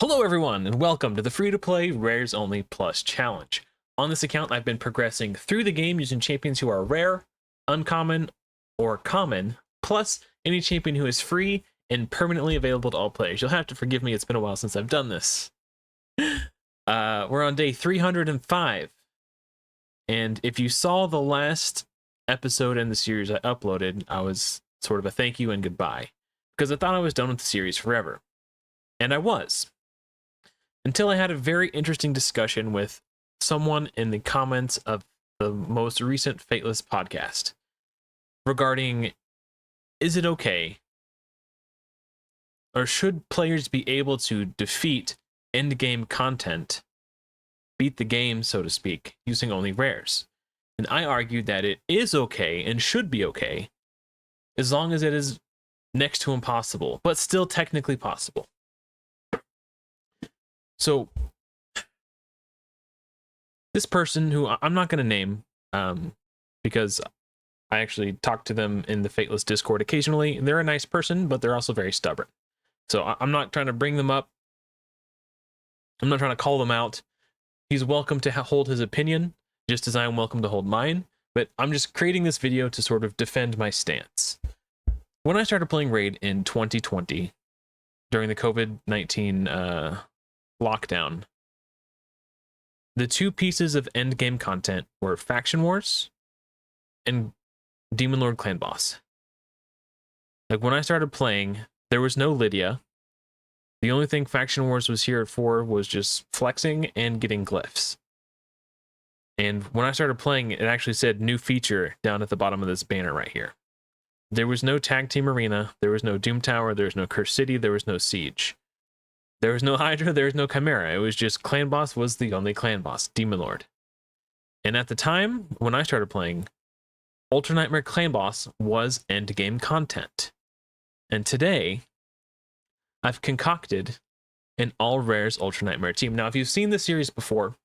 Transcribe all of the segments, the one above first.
Hello everyone, and welcome to the free-to-play Rares Only Plus Challenge. On this account, I've been progressing through the game using champions who are rare, uncommon, or common, plus any champion who is free and permanently available to all players. You'll have to forgive me, it's been a while since I've done this. We're on day 305, and if you saw the last episode in the series I uploaded, I was sort of a thank you and goodbye, because I thought I was done with the series forever. And I was. Until I had a very interesting discussion with someone in the comments of the most recent Fateless podcast regarding, is it okay, or should players be able to defeat endgame content, beat the game, so to speak, using only rares? And I argued that it is okay and should be okay, as long as it is next to impossible, but still technically possible. So this person, who I'm not going to name because I actually talk to them in the Fateless Discord occasionally. They're a nice person, but they're also very stubborn. So I'm not trying to bring them up. I'm not trying to call them out. He's welcome to hold his opinion, just as I am welcome to hold mine. But I'm just creating this video to sort of defend my stance. When I started playing Raid in 2020, during the COVID-19 lockdown, the two pieces of endgame content were Faction Wars and Demon Lord Clan Boss. Like, when I started playing, there was no Lydia. The only thing Faction Wars was here for was just flexing and getting glyphs. And when I started playing, it actually said new feature down at the bottom of this banner right here. There was no Tag Team Arena, there was no Doom Tower, there was no Curse City, there was no Siege. There was no Hydra, there was no Chimera. It was just Clan Boss was the only Clan Boss, Demon Lord. And at the time, when I started playing, Ultra Nightmare Clan Boss was endgame content. And today, I've concocted an all rares Ultra Nightmare team. Now, if you've seen the series before,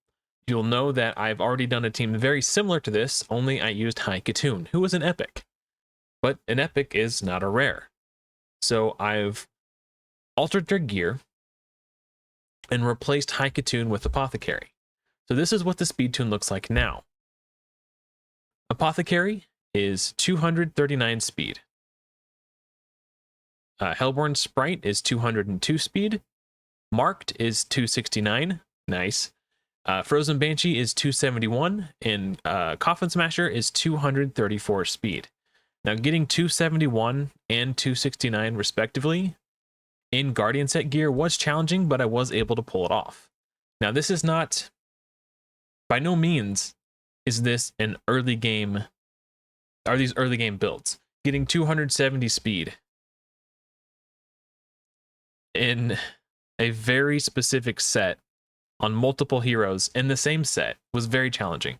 you'll know that I've already done a team very similar to this, only I used High Katoon, who was an epic. But an epic is not a rare. So I've altered their gear and replaced High Katoon with Apothecary. So this is what the speed tune looks like now. Apothecary is 239 speed. Hellborn Sprite is 202 speed. Marked is 269. Nice. Frozen Banshee is 271. And Coffin Smasher is 234 speed. Now, getting 271 and 269 respectively in Guardian set gear was challenging, but I was able to pull it off. Now, this is not, by no means is this an early game, are these early game builds. Getting 270 speed in a very specific set on multiple heroes in the same set was very challenging.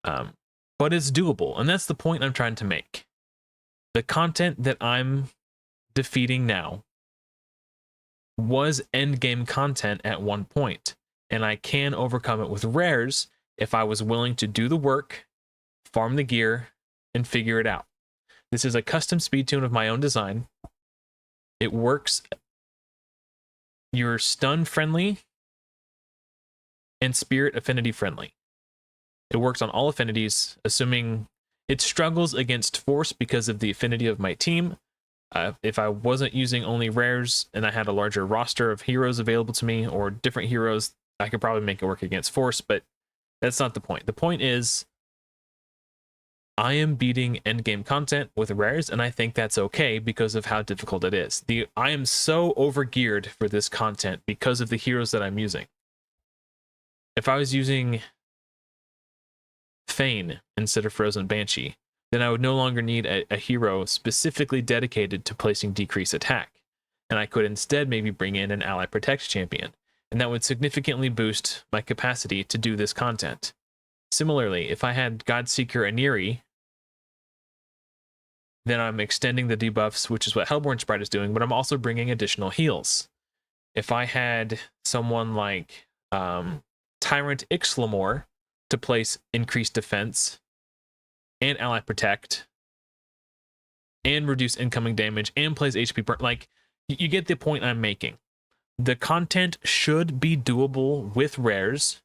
But it's doable, and that's the point I'm trying to make. The content that I'm defeating now was endgame content at one point, and I can overcome it with rares if I was willing to do the work, farm the gear, and figure it out. This is a custom speed tune of my own design. It works. You're stun friendly and spirit affinity friendly. It works on all affinities, assuming it struggles against force because of the affinity of my team. If I wasn't using only rares and I had a larger roster of heroes available to me, or different heroes, I could probably make it work against force, but that's not the point. The point is, I am beating endgame content with rares, and I think that's okay because of how difficult it is. I am so overgeared for this content because of the heroes that I'm using. If I was using Fane instead of Frozen Banshee, then I would no longer need a hero specifically dedicated to placing decrease attack. And I could instead maybe bring in an ally protect champion, and that would significantly boost my capacity to do this content. Similarly, if I had Godseeker Aniri, then I'm extending the debuffs, which is what Hellborn Sprite is doing, but I'm also bringing additional heals. If I had someone like Tyrant Ixlamore to place increased defense and ally protect and reduce incoming damage and plays HP burn, like, you get the point I'm making. The content should be doable with rares,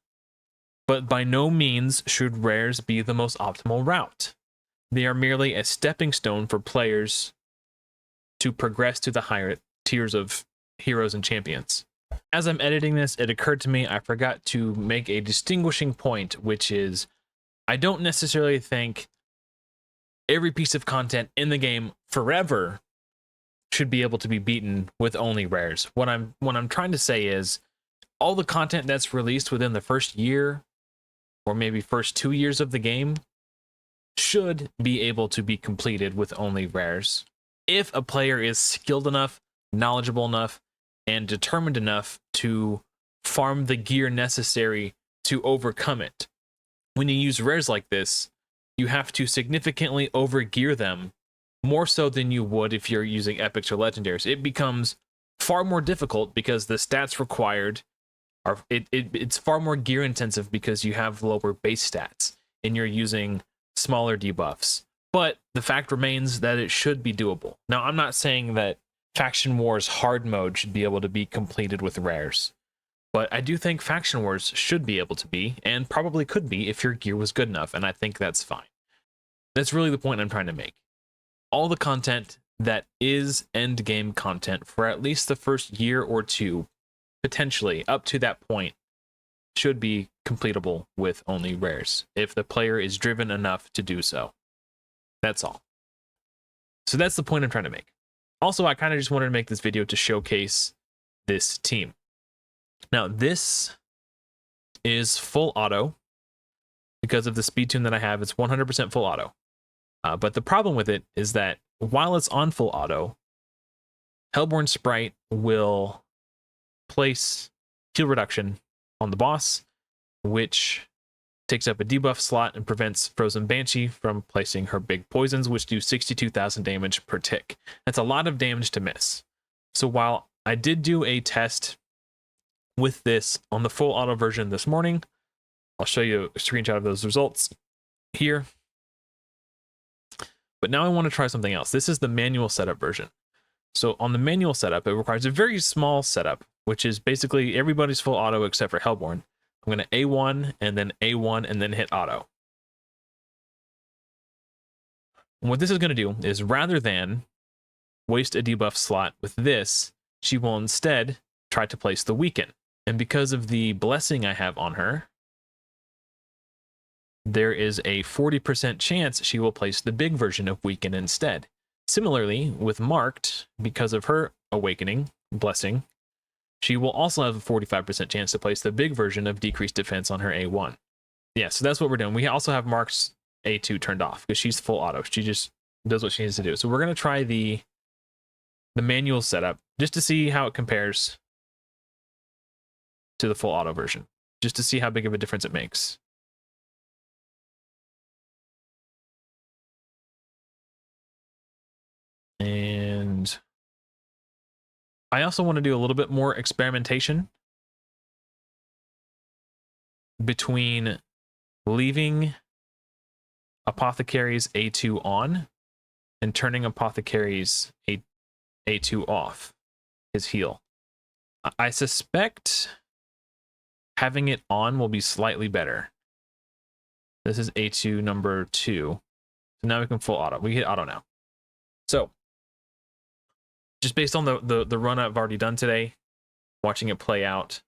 but by no means should rares be the most optimal route. They are merely a stepping stone for players to progress to the higher tiers of heroes and champions. As I'm editing this, it occurred to me I forgot to make a distinguishing point, which is I don't necessarily think every piece of content in the game forever should be able to be beaten with only rares. What I'm trying to say is all the content that's released within the first year or maybe first 2 years of the game should be able to be completed with only rares. If a player is skilled enough, knowledgeable enough, and determined enough to farm the gear necessary to overcome it. When you use rares like this, you have to significantly overgear them, more so than you would if you're using epics or legendaries. It becomes far more difficult because the stats required are it's far more gear intensive because you have lower base stats and you're using smaller debuffs. But the fact remains that it should be doable. Now, I'm not saying that Faction Wars hard mode should be able to be completed with rares, but I do think Faction Wars should be able to be, and probably could be if your gear was good enough, and I think that's fine. That's really the point I'm trying to make. All the content that is end game content for at least the first year or two, potentially up to that point, should be completable with only rares, if the player is driven enough to do so. That's all. So that's the point I'm trying to make. Also, I kind of just wanted to make this video to showcase this team. Now, this is full auto. Because of the speed tune that I have, it's 100% full auto. But the problem with it is that while it's on full auto, Hellborn Sprite will place heal reduction on the boss, which takes up a debuff slot and prevents Frozen Banshee from placing her big poisons, which do 62,000 damage per tick. That's a lot of damage to miss. So while I did do a test with this on the full auto version this morning, I'll show you a screenshot of those results here. But now I want to try something else. This is the manual setup version. So on the manual setup, it requires a very small setup, which is basically everybody's full auto except for Hellborn. I'm going to A1 and then A1 and then hit auto. And what this is going to do is rather than waste a debuff slot with this, she will instead try to place the weaken. And because of the blessing I have on her, there is a 40% chance she will place the big version of weaken instead. Similarly, with marked, because of her awakening blessing, she will also have a 45% chance to place the big version of decreased defense on her A1. Yeah, so that's what we're doing. We also have Mark's A2 turned off because she's full auto. She just does what she needs to do. So we're going to try the manual setup just to see how it compares to the full auto version, just to see how big of a difference it makes. And I also want to do a little bit more experimentation between leaving Apothecary's A2 on and turning Apothecary's A2 off, his heal. I suspect having it on will be slightly better. This is A2 number 2. So now we can full auto. We hit auto now. So just based on the run I've already done today, watching it play out,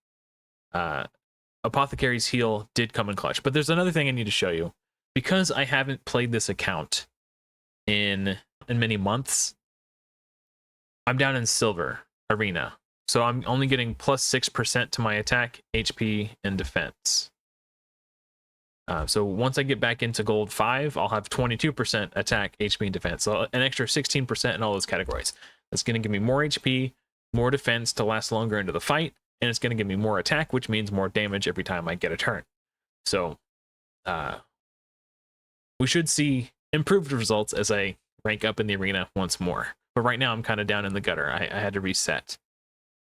Apothecary's heal did come in clutch. But there's another thing I need to show you. Because I haven't played this account in many months, I'm down in silver arena. So I'm only getting plus 6% to my attack, HP, and defense. So once I get back into gold 5, I'll have 22% attack, HP, and defense. So an extra 16% in all those categories. That's going to give me more HP, more defense to last longer into the fight, and it's going to give me more attack, which means more damage every time I get a turn. So we should see improved results as I rank up in the arena once more. But right now I'm kind of down in the gutter. I had to reset.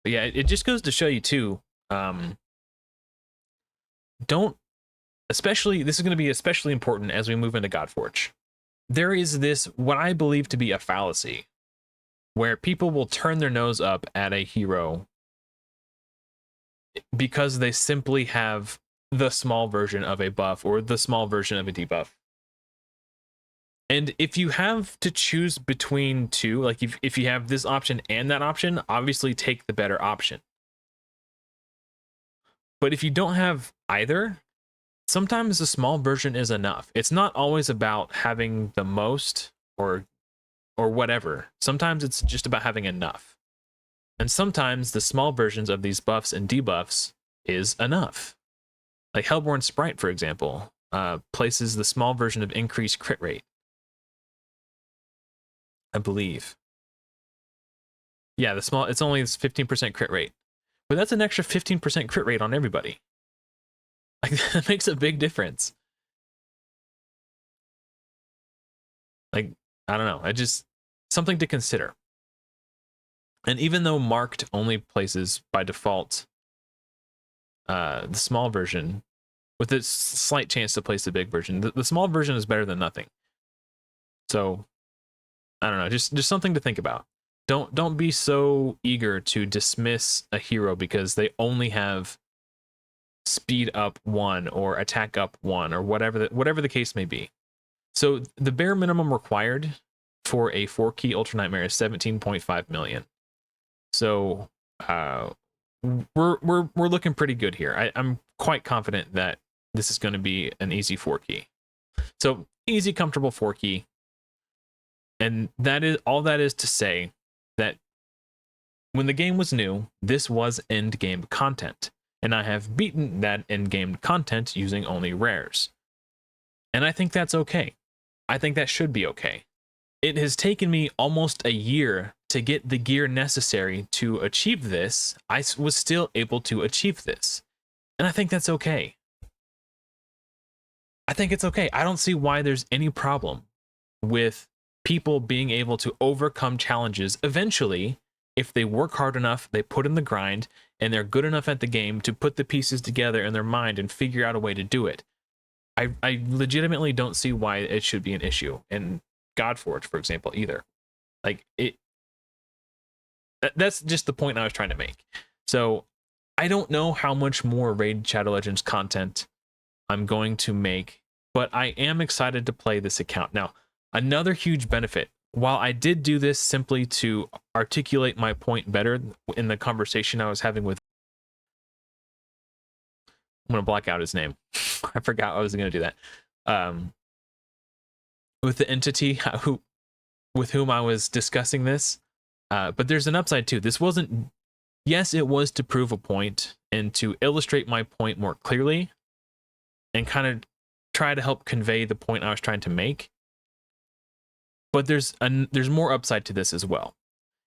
But yeah, it just goes to show you too, especially, this is going to be especially important as we move into Godforge. There is this, what I believe to be a fallacy, where people will turn their nose up at a hero because they simply have the small version of a buff or the small version of a debuff. And if you have to choose between two, like if you have this option and that option, obviously take the better option. But if you don't have either, sometimes the small version is enough. It's not always about having the most or whatever. Sometimes it's just about having enough. And sometimes the small versions of these buffs and debuffs is enough. Like Hellborn Sprite, for example, places the small version of increased crit rate, I believe. Yeah, it's only 15% crit rate. But that's an extra 15% crit rate on everybody. Like, that makes a big difference. Like, I don't know. Something to consider. And even though marked only places by default the small version, with a slight chance to place the big version, the small version is better than nothing. So, I don't know. Just something to think about. Don't be so eager to dismiss a hero because they only have speed up 1 or attack up 1 or whatever the case may be. So the bare minimum required for a 4-key Ultra Nightmare is 17.5 million. So we're looking pretty good here. I'm quite confident that this is going to be an easy 4-key. So easy, comfortable 4-key. And that is all that is to say that when the game was new, this was end game content. And I have beaten that end game content using only rares. And I think that's okay. I think that should be okay. It has taken me almost a year to get the gear necessary to achieve this. I was still able to achieve this. And I think that's okay. I think it's okay. I don't see why there's any problem with people being able to overcome challenges eventually if they work hard enough, they put in the grind, and they're good enough at the game to put the pieces together in their mind and figure out a way to do it. I legitimately don't see why it should be an issue in Godforge, for example, either. Like, that's just the point I was trying to make. So I don't know how much more Raid Shadow Legends content I'm going to make, but I am excited to play this account. Now, another huge benefit, while I did do this simply to articulate my point better in the conversation I was having with, I'm going to block out his name. I forgot I was going to do that. With the entity with whom I was discussing this. But there's an upside too. This wasn't, yes, it was to prove a point and to illustrate my point more clearly and kind of try to help convey the point I was trying to make. But there's more upside to this as well.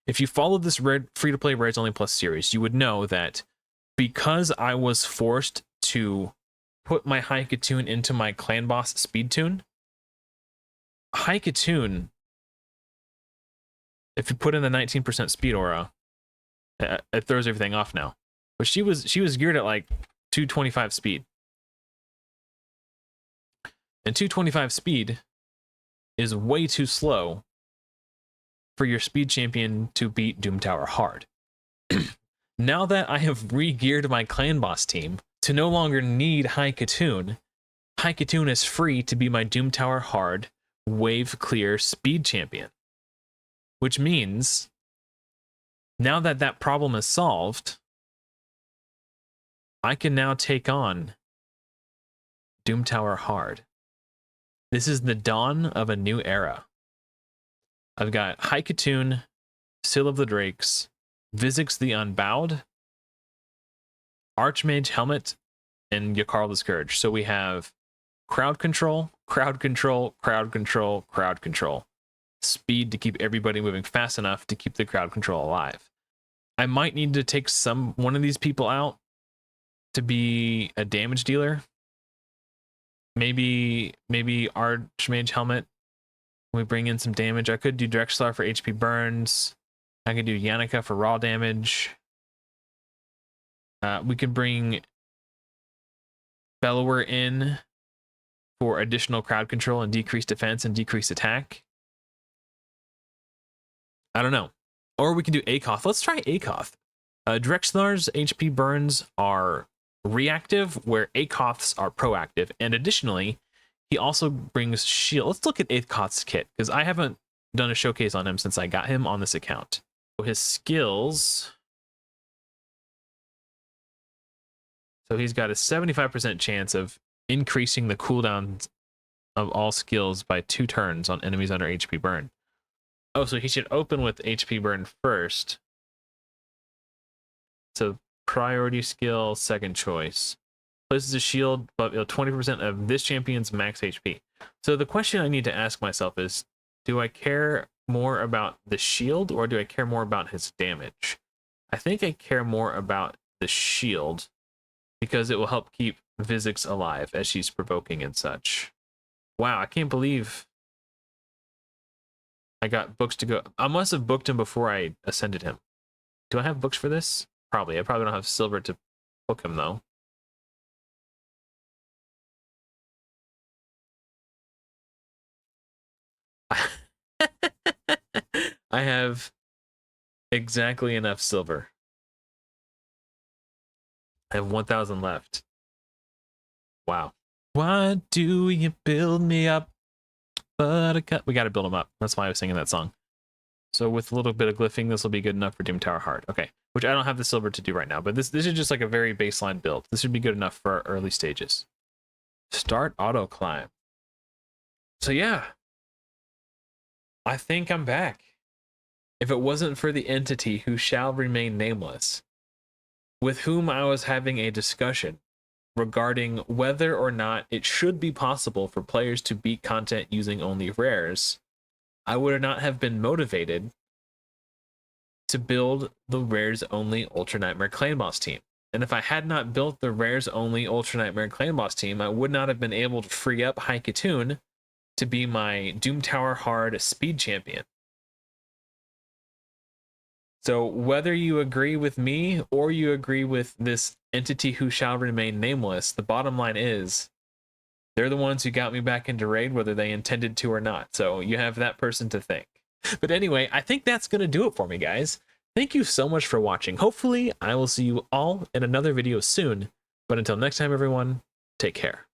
If you follow this free-to-play Rares Only Plus series, you would know that because I was forced to put my Haikatune into my clan boss speed tune, Haikatune, if you put in the 19% speed aura, it throws everything off now. But she was geared at like 225 speed. And 225 speed is way too slow for your speed champion to beat Doom Tower hard. Now that I have re-geared my clan boss team to no longer need Haikatune, Haikatune is free to be my Doom Tower hard wave clear speed champion. Which means now that that problem is solved, I can now take on Doom Tower hard. This is the dawn of a new era. I've got Haikatune, Seal of the Drakes, Vizix the Unbowed, Archmage Helmet, and Yakar the Scourge. So we have crowd control, crowd control, crowd control, crowd control. Speed to keep everybody moving fast enough to keep the crowd control alive. I might need to take one of these people out to be a damage dealer. Maybe Archmage Helmet. We bring in some damage. I could do Drexlar for HP burns. I could do Yannicka for raw damage. We could bring Bellower in for additional crowd control and decreased defense and decreased attack. I don't know. Or we can do Akoth. Let's try Akoth. Drexnar's HP burns are reactive, where Akoth's are proactive. And additionally, he also brings shield. Let's look at Akoth's kit, because I haven't done a showcase on him since I got him on this account. So his skills. So he's got a 75% chance of increasing the cooldown of all skills by 2 turns on enemies under HP burn. Oh, so he should open with HP burn first. So priority skill, second choice. Places a shield, but 20% of this champion's max HP. So the question I need to ask myself is, do I care more about the shield or do I care more about his damage? I think I care more about the shield because it will help keep Vizix alive as she's provoking and such. Wow, I can't believe I got books to go. I must have booked him before I ascended him. Do I have books for this? Probably. I probably don't have silver to book him, though. I have exactly enough silver. I have 1,000 left. Wow. Why do you build me up? Buttercup. We got to build him up. That's why I was singing that song. So with a little bit of glyphing, this will be good enough for Doom Tower Hard. Okay, which I don't have the silver to do right now, but this is just like a very baseline build. This should be good enough for our early stages. Start auto climb. So yeah, I think I'm back. If it wasn't for the entity who shall remain nameless, with whom I was having a discussion regarding whether or not it should be possible for players to beat content using only rares, I would not have been motivated to build the rares only Ultra Nightmare Clan Boss team. And if I had not built the rares only Ultra Nightmare Clan Boss team, I would not have been able to free up Haikatun to be my Doom Tower Hard speed champion. So whether you agree with me or you agree with this entity who shall remain nameless, the bottom line is they're the ones who got me back into raid, whether they intended to or not. So you have that person to thank. But anyway, I think that's going to do it for me, guys. Thank you so much for watching. Hopefully, I will see you all in another video soon. But until next time, everyone, take care.